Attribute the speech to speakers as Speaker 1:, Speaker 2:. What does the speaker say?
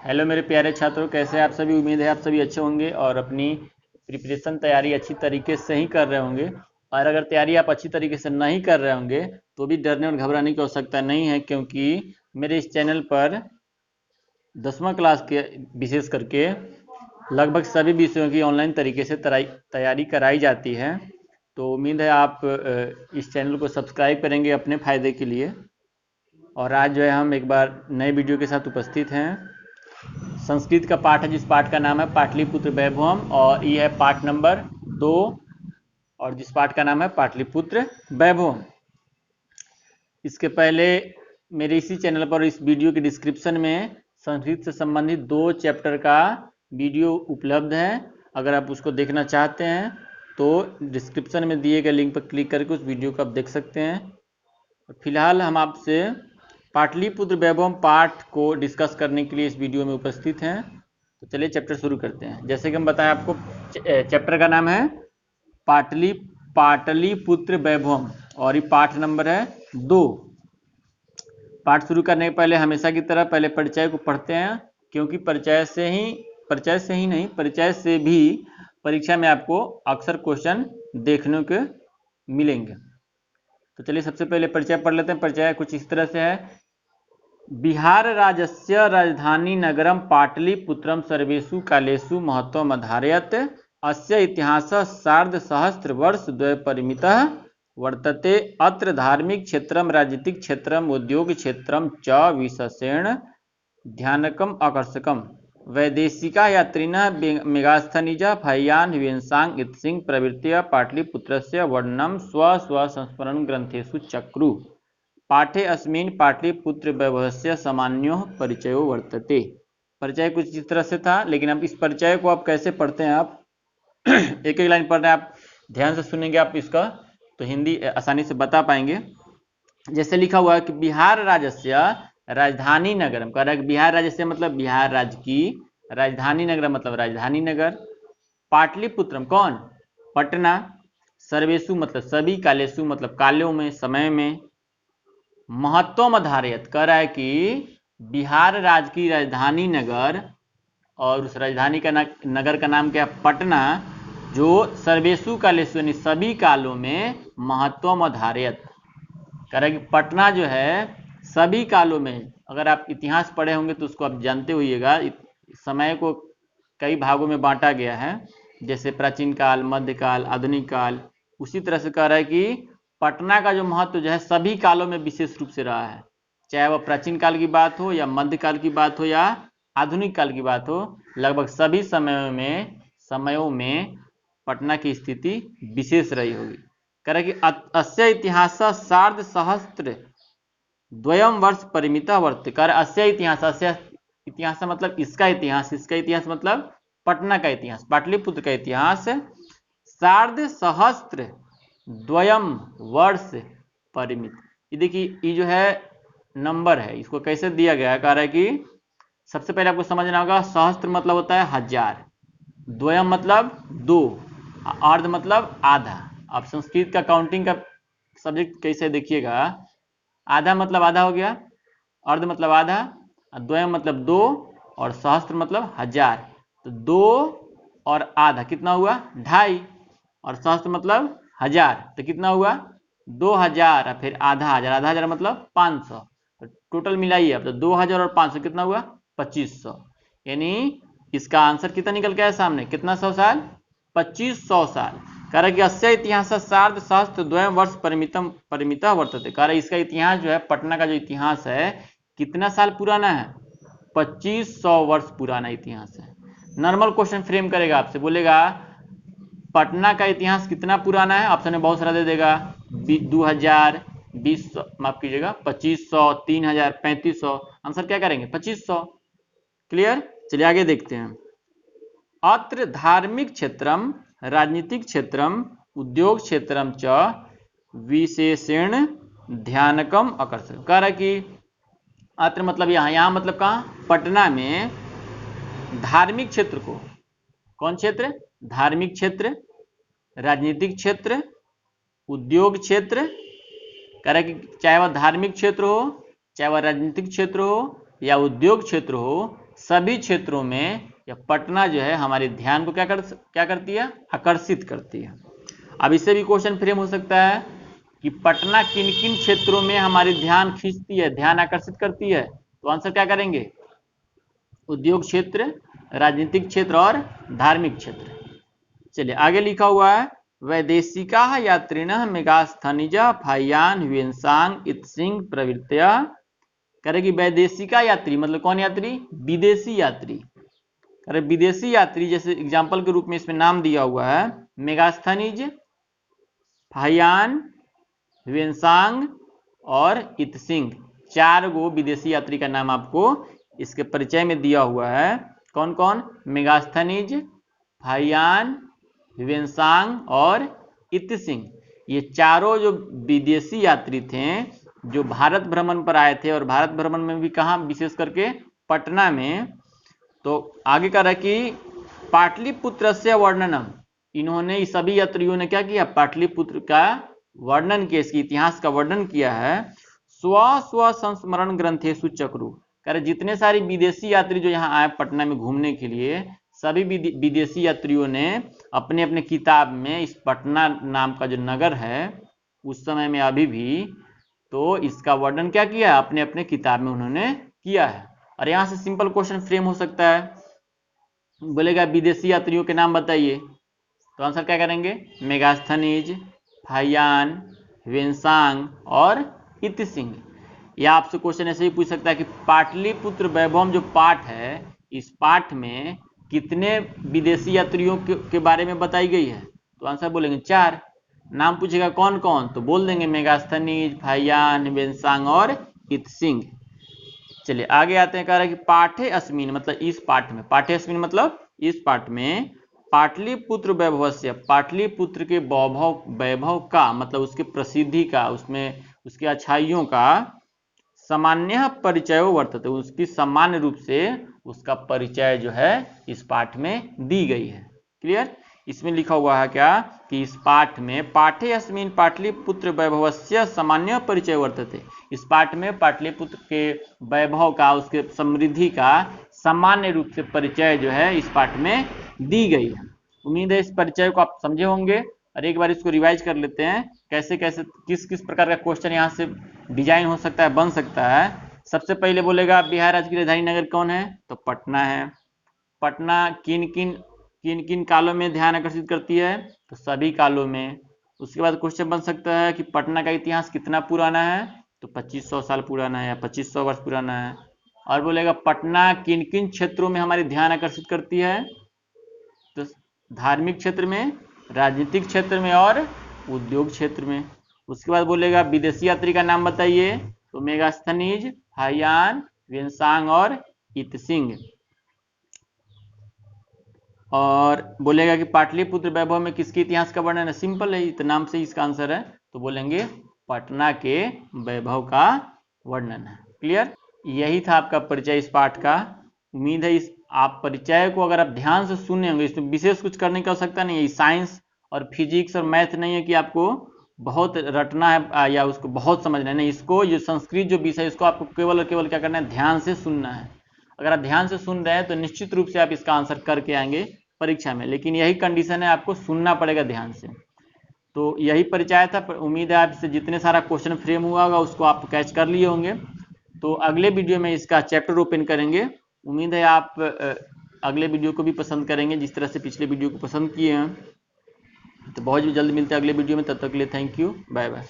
Speaker 1: Hello मेरे प्यारे छात्रों, कैसे हैं आप सभी। उम्मीद है आप सभी अच्छे होंगे और अपनी प्रिपरेशन तैयारी अच्छी तरीके से ही कर रहे होंगे। और अगर तैयारी आप अच्छी तरीके से नहीं कर रहे होंगे तो भी डरने और घबराने की आवश्यकता नहीं है, क्योंकि मेरे इस चैनल पर 10वां क्लास के विशेष करके लगभग सभी विषयों की ऑनलाइन तरीके से तैयारी कराई जाती है। तो उम्मीद है आप इस चैनल को सब्सक्राइब करेंगे अपने फ़ायदे के लिए। और आज जो है हम एक बार नए वीडियो के साथ उपस्थित हैं। संस्कृत का पाठ है, जिस पाठ का नाम है पाटलिपुत्र वैभवम, और ये है पाठ नंबर 2, और जिस पाठ का नाम है पाटलिपुत्र वैभवम। इसके पहले मेरे इसी चैनल पर इस वीडियो के डिस्क्रिप्शन में संस्कृत से संबंधित 2 चैप्टर का वीडियो उपलब्ध है। अगर आप उसको देखना चाहते हैं तो डिस्क्रिप्शन में दिए गए लिंक पर क्लिक करके उस वीडियो को आप देख सकते हैं। फिलहाल हम आपसे पाटलिपुत्र वैभवम पाठ को डिस्कस करने के लिए इस वीडियो में उपस्थित हैं। तो चलिए चैप्टर शुरू करते हैं। जैसे कि हम बताएं आपको, चैप्टर का नाम है पाटलिपुत्र वैभवम और ये पाठ नंबर है 2। पाठ शुरू करने के पहले हमेशा की तरह पहले परिचय को पढ़ते हैं, क्योंकि परिचय से भी परीक्षा में आपको अक्सर क्वेश्चन देखने को मिलेंगे। तो चलिए सबसे पहले परिचय पढ़ लेते हैं। परिचय कुछ इस तरह से है। बिहार राज्यस्य राजधानी नगरम पाटलिपुत्रम सर्वेषु कालेषु महत्वम अधारयत्। अस्य इतिहासः सार्धसहस्रवर्षद्वयपरिमितः वर्तते। अत्र धार्मिक क्षेत्रम, राजनीतिक क्षेत्रम, उद्योग क्षेत्रम च विशेषेण ध्यानकम आकर्षकम। वैदेशिका यात्रिनः मेगास्थनीजा फह्यान् ह्वेन्सांग इत्सिंह प्रभृतयः पाटलिपुत्रस्य वर्णनं स्वस्वसंस्मरण ग्रंथेषु चक्रुः। पाठे अस्मिन् पाटलिपुत्र वैभवस्य सामान्यो परिचयो वर्तते। परिचय कुछ इस तरह से था, लेकिन अब इस परिचय को आप कैसे पढ़ते हैं, आप एक एक लाइन पढ़ रहे हैं, आप ध्यान से सुनेंगे आप इसका तो हिंदी आसानी से बता पाएंगे। जैसे लिखा हुआ है कि बिहार राज्यस्य राजधानी नगरम, कह रहा है बिहार राज्य से मतलब बिहार राज्य की, राजधानी नगर मतलब राजधानी नगर, पाटलिपुत्रम कौन, पटना, सर्वेषु मतलब सभी, कालेषु मतलब कालों में, समय में, महत्वम आधारित, कह रहा है कि बिहार राज्य की राजधानी नगर, और उस राजधानी का नगर का नाम क्या, पटना, जो सर्वेषु कालेषु यानी सभी कालों में महत्वम आधारित, कह रहा है कि पटना जो है सभी कालों में, अगर आप इतिहास पढ़े होंगे तो उसको आप जानते होइएगा, समय को कई भागों में बांटा गया है, जैसे प्राचीन काल, मध्यकाल, आधुनिक काल। उसी तरह से कह रहा है कि पटना का जो महत्व जो है सभी कालों में विशेष रूप से रहा है, चाहे वह प्राचीन काल की बात हो या मध्यकाल की बात हो या आधुनिक काल की बात हो, लगभग सभी समयों में पटना की स्थिति विशेष रही होगी। कह रहा है कि अस्य इतिहास सार्धसहस्र द्वयम वर्ष परिमिता वर्त। कह रहा अस्य इतिहास मतलब इसका इतिहास मतलब पटना का इतिहास, पाटलिपुत्र का इतिहास सार्धसहस्र द्वयम वर्ष परिमित। ये देखिए, ये जो है नंबर है, इसको कैसे दिया गया है, कह रहा है कि सबसे पहले आपको समझना होगा, सहस्त्र मतलब होता है 1000, द्वयम मतलब 2, अर्ध मतलब आधा। आप संस्कृत का काउंटिंग का सब्जेक्ट कैसे देखिएगा, आधा मतलब आधा हो गया, अर्ध मतलब आधा, द्वयम मतलब 2, और सहस्त्र मतलब 1000। तो 2 और आधा कितना हुआ, 2.5, और सहस्त्र मतलब 1000 तो कितना हुआ 2000, और फिर आधा हजार मतलब 500। तो टोटल मिलाइए अब, तो 2000 और 500 कितना हुआ 2500। यानी इसका आंसर कितना निकल के आया सामने, कितना 100 साल, 2500 साल। कह रहा कि अस्य इतिहास सार्ध सहस्त्र द्वयम वर्ष परिमिता वर्तते। कह रहा इसका इतिहास जो है, पटना का जो इतिहास है कितना साल पुराना है, 2500 वर्ष पुराना इतिहास है। नॉर्मल क्वेश्चन फ्रेम करेगा, आपसे बोलेगा पटना का इतिहास कितना पुराना है, ऑप्शन में बहुत सारा दे देगा, 2000, 20, माफ कीजिएगा 2500, 3000, 3500, आंसर क्या करेंगे 2500। क्लियर, चलिए आगे देखते हैं। अत्र धार्मिक क्षेत्रम, राजनीतिक क्षेत्रम, उद्योग क्षेत्रम च विशेषण ध्यानकम आकर्षक। कह रहा कि अत्र मतलब यहाँ मतलब कहाँ, पटना में धार्मिक क्षेत्र को, कौन क्षेत्र, धार्मिक क्षेत्र, राजनीतिक क्षेत्र, उद्योग क्षेत्र, कह रहा कि चाहे वह धार्मिक क्षेत्र हो, चाहे वह राजनीतिक क्षेत्र हो या उद्योग क्षेत्र हो, सभी क्षेत्रों में या पटना जो है हमारे ध्यान को क्या करती है, आकर्षित करती है। अब इससे भी क्वेश्चन फ्रेम हो सकता है कि पटना किन किन क्षेत्रों में हमारी ध्यान खींचती है, ध्यान आकर्षित करती है। तो आंसर क्या करेंगे, उद्योग क्षेत्र, राजनीतिक क्षेत्र और धार्मिक क्षेत्र। चलिए आगे लिखा हुआ है, वैदेशिका यात्रिणः मेगास्थनीजा फायान ह्वेनसांग इत्सिंग प्रवृत्तिया। करेगी वैदेशिका यात्री मतलब कौन यात्री, विदेशी यात्री। करे विदेशी यात्री, जैसे एग्जाम्पल के रूप में इसमें नाम दिया हुआ है मेगास्थनीज, फायान, ह्वेनसांग और इत्सिंग, 4 गो विदेशी यात्री का नाम आपको इसके परिचय में दिया हुआ है। कौन कौन, मेगास्थनीज, फायान, ह्वेनसांग और इत्सिंग। ये चारों जो विदेशी यात्री थे जो भारत भ्रमण पर आए थे, और भारत भ्रमण में भी कहाँ, विशेष करके पटना में। तो आगे कह रहा है कि पाटलिपुत्र से वर्णनम, इन्होंने सभी यात्रियों ने क्या किया, पाटलिपुत्र का वर्णन किया, इसके इतिहास का वर्णन किया है। स्व स्व संस्मरण ग्रंथेषु चक्रु, कह रहे जितने सारे विदेशी यात्री जो यहाँ आए पटना में घूमने के लिए, सभी विदेशी यात्रियों ने अपने अपने किताब में इस पटना नाम का जो नगर है उस समय में अभी भी, तो इसका वर्णन क्या किया, अपने अपने किताब में उन्होंने किया है। और यहाँ से सिंपल क्वेश्चन फ्रेम हो सकता है, बोलेगा विदेशी यात्रियों के नाम बताइए, तो आंसर क्या करेंगे, मेगास्थनीज, फायान, ह्वेनसांग और इत्सिंग। या आपसे क्वेश्चन ऐसे ही पूछ सकता है कि पाटलिपुत्र वैभवम जो पाठ है, इस पाठ में कितने विदेशी यात्रियों के बारे में बताई गई है। तो आंसर बोलेंगे 4। नाम पूछेगा कौन कौन, तो बोल देंगे मेगास्थनीज, फायान, ह्वेनसांग और इत्सिंग। चलिए आगे आते हैं, कह रहा है कि पाठे अस्मिन मतलब इस पाठ में, पाठे अस्मिन मतलब इस पाठ में, पाटलिपुत्र वैभवस्य, पाटलिपुत्र के वैभव का मतलब उसके प्रसिद्धि का, उसमें उसकी अच्छाइयों का, सामान्य परिचय वर्तते, उसकी सामान्य रूप से उसका परिचय जो है इस पाठ में दी गई है। क्लियर, इसमें लिखा हुआ है क्या कि इस पाठ में पाठे अस्मिन पाटलिपुत्र वैभवस्य सामान्य परिचय वर्तते, इस पाठ में पाटलिपुत्र के वैभव का, उसके समृद्धि का सामान्य रूप से परिचय जो है इस पाठ में दी गई है। उम्मीद है इस परिचय को आप समझे होंगे, और एक बार इसको रिवाइज कर लेते हैं कैसे कैसे किस किस प्रकार का क्वेश्चन यहाँ से डिजाइन हो सकता है, बन सकता है। सबसे पहले बोलेगा बिहार राज्य की राजधानी नगर कौन है, तो पटना है। पटना किन किन कालों में ध्यान आकर्षित करती है, तो सभी कालों में। उसके बाद क्वेश्चन बन सकता है कि पटना का इतिहास कितना पुराना है, तो 2500 साल पुराना है या 2500 वर्ष पुराना है। और बोलेगा पटना किन किन क्षेत्रों में हमारी ध्यान आकर्षित करती है, तो धार्मिक क्षेत्र में, राजनीतिक क्षेत्र में और उद्योग क्षेत्र में। उसके बाद बोलेगा विदेशी यात्री का नाम बताइए, तो मेगास्थनीज, फायान, ह्वेनसांग और इत्सिंग। और बोलेगा कि पाटलिपुत्र वैभव में किसके इतिहास का वर्णन है, सिंपल है, इस नाम से इसका आंसर है, तो बोलेंगे पटना के वैभव का वर्णन है। क्लियर, यही था आपका परिचय इस पाठ का। उम्मीद है इस आप परिचय को अगर आप ध्यान से सुने होंगे, इसमें विशेष कुछ करने की आवश्यकता नहीं है। साइंस और फिजिक्स और मैथ नहीं है कि आपको बहुत रटना है या उसको बहुत समझना है, नहीं, इसको जो संस्कृत जो विषय इसको आपको केवल और केवल क्या करना है, ध्यान से सुनना है। अगर आप ध्यान से सुन रहे हैं तो निश्चित रूप से आप इसका आंसर करके आएंगे परीक्षा में, लेकिन यही कंडीशन है, आपको सुनना पड़ेगा ध्यान से। तो यही परिचय था, उम्मीद है आपसे जितने सारा क्वेश्चन फ्रेम हुआ होगा उसको आप कैच कर लिए होंगे। तो अगले वीडियो में इसका चैप्टर ओपन करेंगे। उम्मीद है आप अगले वीडियो को भी पसंद करेंगे जिस तरह से पिछले वीडियो को पसंद किए हैं। तो बहुत जल्द मिलते हैं अगले वीडियो में, तब तक के लिए थैंक यू, बाय बाय।